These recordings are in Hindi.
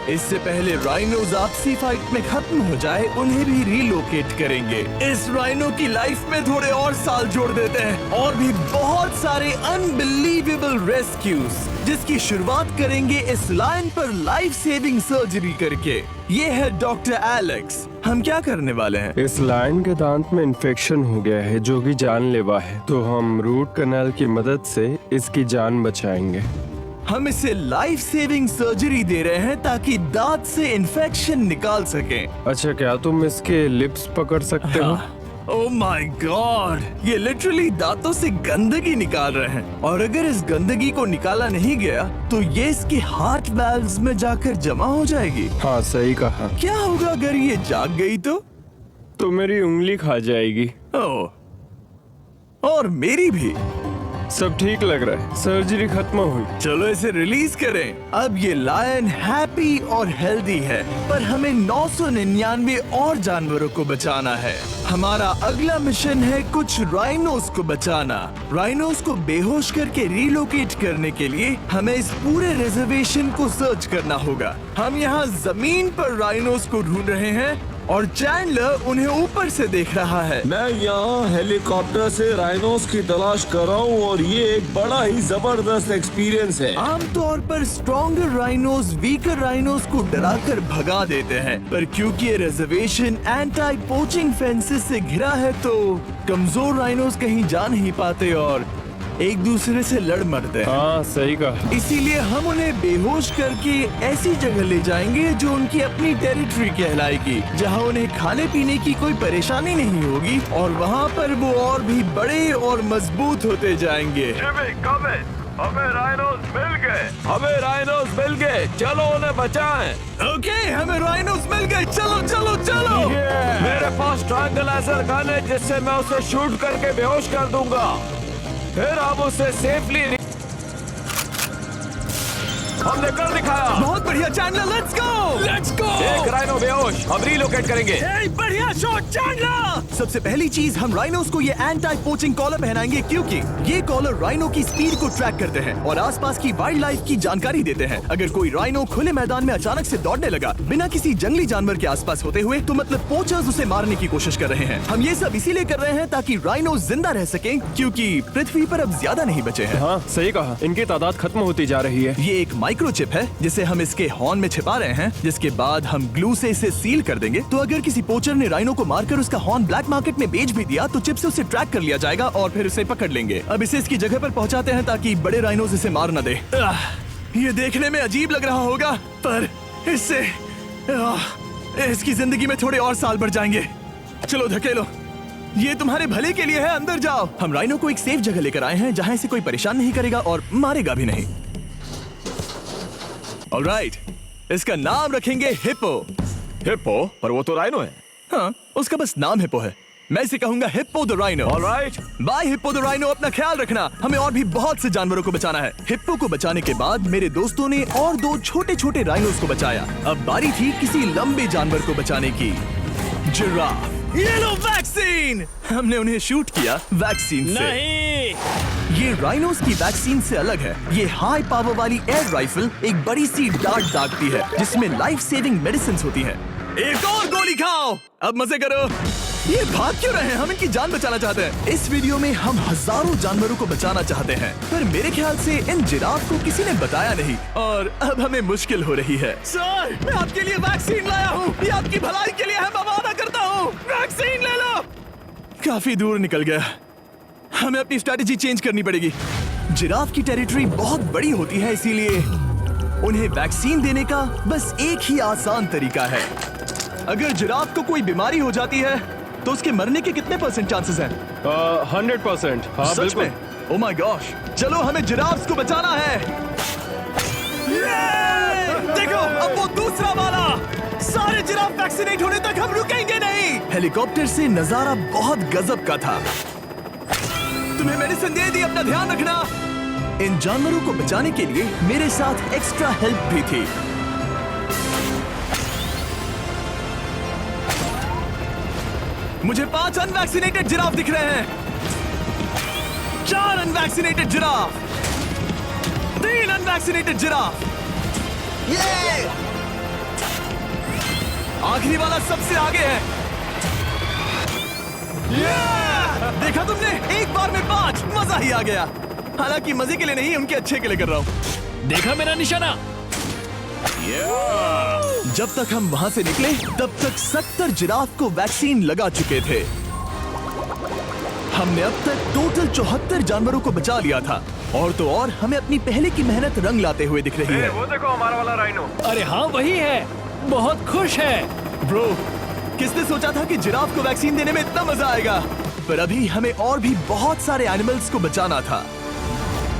इससे पहले राइनोज आपसी फाइट में खत्म हो जाए, उन्हें भी रिलोकेट करेंगे। इस राइनो की लाइफ में थोड़े और साल जोड़ देते हैं और भी बहुत सारे अनबिलीवेबल रेस्क्यूज, जिसकी शुरुआत करेंगे इस लायन पर लाइफ सेविंग सर्जरी करके। ये है डॉक्टर एलेक्स। हम क्या करने वाले हैं? इस लायन के दांत में इन्फेक्शन हो गया है जो कि जानलेवा है, तो हम रूट कैनाल की मदद से इसकी जान बचाएंगे। हम इसे लाइफ सेविंग सर्जरी दे रहे हैं ताकि दांत से इन्फेक्शन निकाल सकें। अच्छा, क्या तुम इसके लिप्स पकड़ सकते हो? ओह माय गॉड, ये लिटरली दांतों से गंदगी निकाल रहे हैं, और अगर इस गंदगी को निकाला नहीं गया तो ये इसके हार्ट वाल्व्स में जाकर जमा हो जाएगी। हाँ, सही कहा। क्या होगा अगर ये जाग गई तो मेरी उंगली खा जाएगी। ओह, और मेरी भी। सब ठीक लग रहा है, सर्जरी खत्म हुई। चलो इसे रिलीज करें। अब ये लायन हैप्पी और हेल्दी है, पर हमें 999 और जानवरों को बचाना है। हमारा अगला मिशन है कुछ राइनोस को बचाना। राइनोस को बेहोश करके रिलोकेट करने के लिए हमें इस पूरे रिजर्वेशन को सर्च करना होगा। हम यहाँ जमीन पर राइनोस को ढूंढ रहे हैं और चैंडलर उन्हें ऊपर से देख रहा है। मैं यहाँ हेलीकॉप्टर से राइनोस की तलाश कर रहा हूँ और ये एक बड़ा ही जबरदस्त एक्सपीरियंस है। आमतौर पर स्ट्रॉन्गर राइनोस वीकर राइनोस को डराकर भगा देते हैं, पर क्योंकि ये रिजर्वेशन एंटी पोचिंग फेंसेस से घिरा है तो कमजोर राइनोस कहीं जा नहीं पाते और एक दूसरे से लड़ मरते हैं। हाँ, सही कहा। इसीलिए हम उन्हें बेहोश करके ऐसी जगह ले जाएंगे जो उनकी अपनी टेरिटरी कहलाएगी, जहां उन्हें खाने पीने की कोई परेशानी नहीं होगी और वहां पर वो और भी बड़े और मजबूत होते जाएंगे। हमें राइनोस मिल गए। हमें राइनोस मिल गए, चलो उन्हें बचाएं। ओके, हमें राइनोस मिल गए। चलो चलो चलो। मेरे पास ट्रायंगलाइजर गन है जिससे मैं उसे शूट करके बेहोश कर दूंगा, फिर हम उसे सेफली हमने कर दिखाया। बहुत बढ़िया चैंडलर, लेट्स गो। एक राइनो बेहोश, हम रिलोकेट करेंगे। बढ़िया शॉट चैंडलर। सबसे पहली चीज, हम राइनोस को ये एंटी पोचिंग कॉलर पहनाएंगे क्योंकि ये कॉलर राइनो की स्पीड को ट्रैक करते हैं और आसपास की वाइल्ड लाइफ की जानकारी देते हैं। अगर कोई राइनो खुले मैदान में अचानक से दौड़ने लगा बिना किसी जंगली जानवर के आसपास होते हुए, तो मतलब पोचर्स उसे मारने की कोशिश कर रहे हैं। हम ये सब इसीलिए कर रहे हैं ताकि राइनो जिंदा रह सकें, क्योंकि पृथ्वी पर अब ज्यादा नहीं बचे हैं। हाँ, सही कहा। इनकी तादाद खत्म होती जा रही है। ये एक माइक्रोचिप है जिसे हम इसके हॉर्न में छिपा रहे हैं, जिसके बाद हम ग्लू से इसे सील कर देंगे। तो अगर किसी पोचर ने राइनो को मारकर उसका हॉर्न ब्लैक मार्केट में बेच भी दिया तो चिप से उसे ट्रैक कर लिया जाएगा और फिर उसे पकड़ लेंगे। अब इसे इसकी जगह पर पहुंचाते हैं ताकि बड़े राइनोस इसे मार न दे। ये देखने में अजीब लग रहा होगा, पर इससे इसकी जिंदगी में थोड़े और साल बढ़ जाएंगे। चलो धकेलो, ये तुम्हारे भले के लिए है, अंदर जाओ। हम राइनो को एक सेफ जगह लेकर आए हैं जहां इसे कोई परेशान नहीं करेगा और मारेगा भी नहीं। ऑलराइट, इसका नाम रखेंगे हिप्पो। हिप्पो? पर वो तो राइनो है। हाँ, उसका बस नाम हिप्पो है। मैं इसे कहूंगा hippo the rhino. Alright. Bye hippo the rhino, अपना ख्याल रखना। हमें और भी बहुत से जानवरों को बचाना है। हिप्पो को बचाने के बाद मेरे दोस्तों ने और 2 छोटे छोटे राइनोस को बचाया। अब बारी थी किसी लंबे जानवर को बचाने की। जिराफ। ये लो वैक्सीन। हमने उन्हें शूट किया वैक्सीन से। नहीं, ये राइनोस की वैक्सीन से अलग है। ये हाई पावर वाली एयर राइफल एक बड़ी सी डार्ट दागती है जिसमें लाइफ सेविंग मेडिसिन होती है। एक और गोली खाओ, अब मजे करो। ये भाग क्यों रहे हैं? हम इनकी जान बचाना चाहते हैं। इस वीडियो में हम हजारों जानवरों को बचाना चाहते हैं, पर मेरे ख्याल से इन जिराफ को किसी ने बताया नहीं और अब हमें मुश्किल हो रही है। सर, मैं आपके लिए वैक्सीन लाया हूँ। ये आपकी भलाई के लिए है, मैं वादा करता हूँ। वैक्सीन ले लो। काफी दूर निकल गया, हमें अपनी स्ट्रैटेजी चेंज करनी पड़ेगी। जिराफ की टेरिटरी बहुत बड़ी होती है, इसीलिए उन्हें वैक्सीन देने का बस एक ही आसान तरीका है। अगर जिराफ को कोई बीमारी हो जाती है तो उसके मरने के कितने % चांसेस हैं? 100%। हाँ, सच बिल्कुल। में? ओह माय गॉश, चलो हमें जिराफ्स को बचाना है। देखो, अब वो दूसरा वाला। सारे जिराफ वैक्सीनेट होने तक हम रुकेंगे नहीं। हेलीकॉप्टर से नजारा बहुत गजब का था। तुम्हें मेडिसिन दे दी, अपना ध्यान रखना। इन जानवरों को बचाने के लिए मेरे साथ एक्स्ट्रा हेल्प भी थी। मुझे 5 अनवैक्सीनेटेड जिराफ दिख रहे हैं। 4 अनवैक्सीनेटेड जिराफ, 3 अनवैक्सीनेटेड जिराफ। ये आखिरी वाला सबसे आगे है। देखा तुमने, एक बार में 5, मजा ही आ गया। हालांकि मजे के लिए नहीं, उनके अच्छे के लिए कर रहा हूँ। देखा मेरा निशाना? जब तक हम वहां से निकले तब तक 70 जिराफ को वैक्सीन लगा चुके थे। हमने अब तक टोटल 74 जानवरों को बचा लिया था। और तो और हमें अपनी पहले की मेहनत रंग लाते हुए दिख रही है। वो देखो हमारा वाला राइनो। अरे हाँ वही है, बहुत खुश है। ब्रो, किसने सोचा था कि जिराफ को वैक्सीन देने में इतना मजा आएगा? पर अभी हमें और भी बहुत सारे एनिमल्स को बचाना था।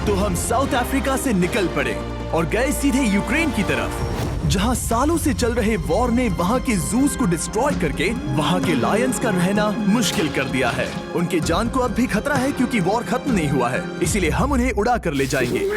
तो हम साउथ अफ्रीका से निकल पड़े और गए सीधे यूक्रेन की तरफ, जहां सालों से चल रहे वॉर ने वहां के जूस को डिस्ट्रॉय करके वहां के लायंस का रहना मुश्किल कर दिया है। उनके जान को अब भी खतरा है क्योंकि वॉर खत्म नहीं हुआ है, इसीलिए हम उन्हें उड़ा कर ले जाएंगे।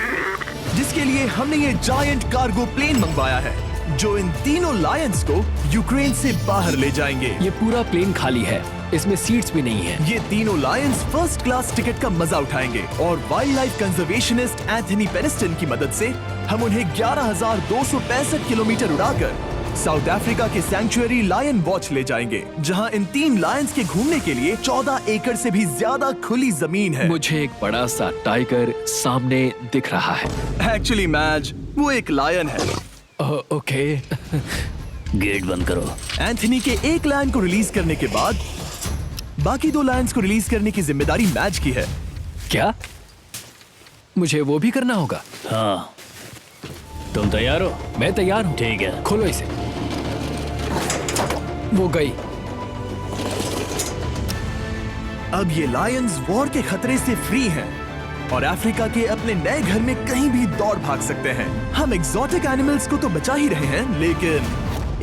जिसके लिए हमने ये जायंट कार्गो प्लेन मंगवाया है, जो इन तीनों लायंस को यूक्रेन से बाहर ले जाएंगे। ये पूरा प्लेन खाली है, इसमेमें सीट्स भी नहीं है। ये तीनों लायंस फर्स्ट क्लास टिकट का मजा उठाएंगे और वाइल्ड लाइफ कंजर्वेशनिस्ट एंथनी पेनिस्टन की मदद से हम उन्हें 11,265 किलोमीटर उड़ाकर साउथ अफ्रीका के सैंक्चुअरी लायन वॉच ले जाएंगे, जहां इन 3 लायंस के घूमने के लिए 14 एकड़ से भी ज्यादा खुली जमीन है। मुझे एक बड़ा सा टाइगर सामने दिख रहा है। एक्चुअली मैच, वो एक लायन है। ओके। गेट बंद करो। एंथनी के एक लायन को रिलीज करने के बाद बाकी 2 लायंस को रिलीज करने की जिम्मेदारी मैच की है। क्या मुझे वो भी करना होगा? हाँ, तुम तैयार हो? मैं तैयार हूँ। ठीक है। खोलो इसे। वो गई। अब ये लायंस वॉर के खतरे से फ्री हैं और अफ्रीका के अपने नए घर में कहीं भी दौड़ भाग सकते हैं। हम एग्जॉटिक एनिमल्स को तो बचा ही रहे हैं, लेकिन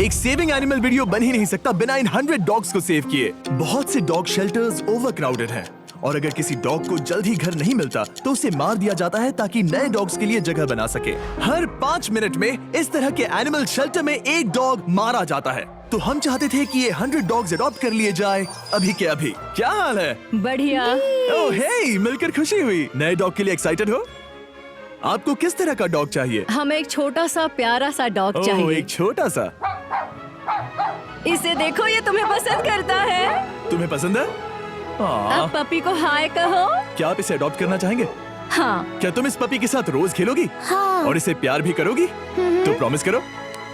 एक सेविंग एनिमल वीडियो बन ही नहीं सकता बिना इन 100 डॉग्स को सेव किए। बहुत से डॉग शेल्टर्स ओवरक्राउडेड हैं और अगर किसी डॉग को जल्द ही घर नहीं मिलता तो उसे मार दिया जाता है ताकि नए डॉग्स के लिए जगह बना सके। हर 5 मिनट में इस तरह के एनिमल शेल्टर में एक डॉग मारा जाता है। तो हम चाहते थे कि ये 100 डॉग्स अडॉप्ट कर लिए जाए अभी के अभी। क्या हाल है? बढ़िया। ओह हे, मिलकर खुशी हुई। नए डॉग के लिए एक्साइटेड हो? आपको किस तरह का डॉग चाहिए? हमें एक छोटा सा प्यारा सा डॉग ओह, चाहिए। एक छोटा सा। इसे देखो, ये तुम्हें पसंद करता है। तुम्हें पसंद है? अब पपी को हाय कहो। क्या आप इसे अडॉप्ट करना चाहेंगे? हाँ। क्या तुम इस पपी के साथ रोज खेलोगी? हाँ। और इसे प्यार भी करोगी? तो प्रॉमिस करो।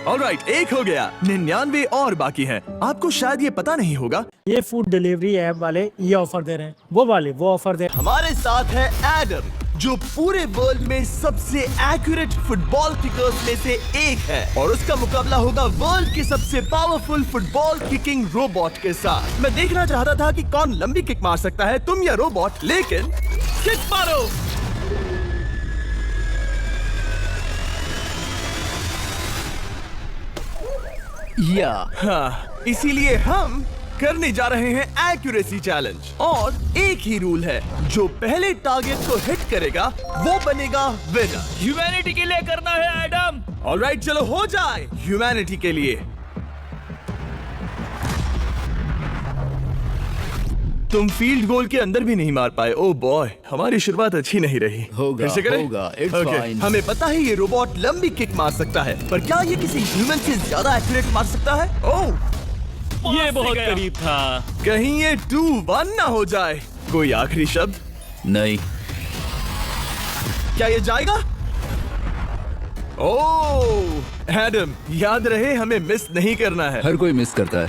ऑलराइट, एक हो गया, 99 और बाकी हैं। आपको शायद ये पता नहीं होगा, ये फूड डिलीवरी ऐप वाले ये ऑफर दे रहे हैं, वो ऑफर दे रहे हैं। हमारे साथ है एडम, जो पूरे वर्ल्ड में सबसे एक्यूरेट फुटबॉल किकर्स में से एक है और उसका मुकाबला होगा वर्ल्ड के सबसे पावरफुल फुटबॉल किकिंग रोबोट के साथ। मैं देखना चाहता था कि कौन लंबी किक मार सकता है, तुम या रोबोट, लेकिन किक मारो। या हाँ, इसीलिए हम करने जा रहे हैं एक्यूरेसी चैलेंज और एक ही रूल है, जो पहले टारगेट को हिट करेगा वो बनेगा विनर। ह्यूमैनिटी के लिए करना है एडम। ऑलराइट, चलो हो जाए ह्यूमैनिटी के लिए। तुम फील्ड गोल के अंदर भी नहीं मार पाए। ओह बॉय, हमारी शुरुआत अच्छी नहीं रही। होगा, फिर से करें? होगा, it's Okay, fine. हमें पता है ये रोबोट लंबी किक मार सकता है, पर क्या ये किसी ह्यूमन से ज्यादा एक्यूरेट मार सकता है? ओह, ये बहुत करीब था। कहीं ये 2-1 ना हो जाए। कोई आखिरी शब्द? नहीं। क्या ये जाएगा? ओह एडम, याद रहे हमें मिस नहीं करना है। हर कोई मिस करता है।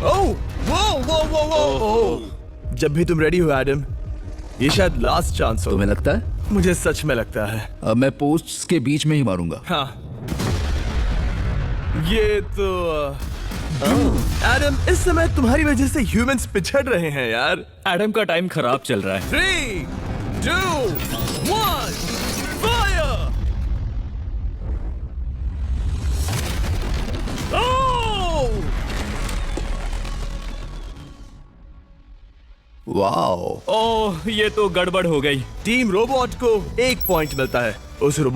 ओह वो जब भी तुम रेडी हो एडम, ये शायद लास्ट चांस हो। तुम्हें लगता है? मुझे सच में लगता है। अब मैं पोस्ट्स के बीच में ही मारूंगा। हाँ, ये तो एडम, इस समय तुम्हारी वजह से ह्यूमंस पिछड़ रहे हैं यार। एडम का टाइम खराब चल रहा है। 3, 2, 1, फायर! वाओ। ओह, ये तो गड़बड़ हो गई। टीम रोबोट को 1 पॉइंट मिलता है। उस रोबोट